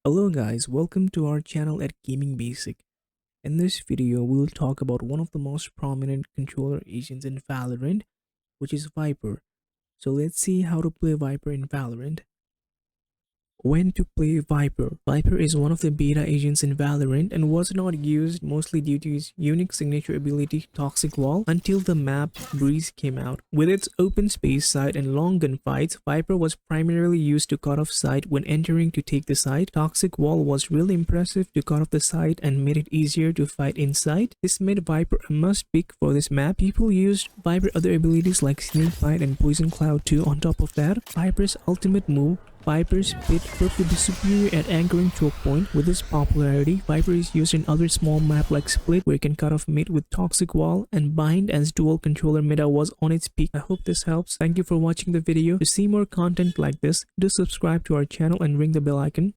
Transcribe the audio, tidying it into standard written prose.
Hello guys, welcome to our channel at Gaming Basic. In this video, we'll talk about one of the most prominent controller agents in Valorant, which is Viper. So let's see how to play Viper in Valorant. When to play Viper. Viper is one of the beta agents in Valorant and was not used mostly due to its unique signature ability Toxic Wall until the map Breeze came out. With its open space sight and long gunfights, Viper was primarily used to cut off sight when entering to take the site. Toxic Wall was really impressive to cut off the site and made it easier to fight inside. This made Viper a must pick for this map. People used Viper other abilities like Snake Bite and Poison Cloud too. On top of that, Viper's ultimate move, Viper's Pit, proved to be superior at anchoring choke point. With its popularity, Viper is used in other small map like Split, where you can cut off mid with Toxic Wall, and Bind as dual controller meta was on its peak. I hope this helps. Thank you for watching the video. To see more content like this, do subscribe to our channel and ring the bell icon.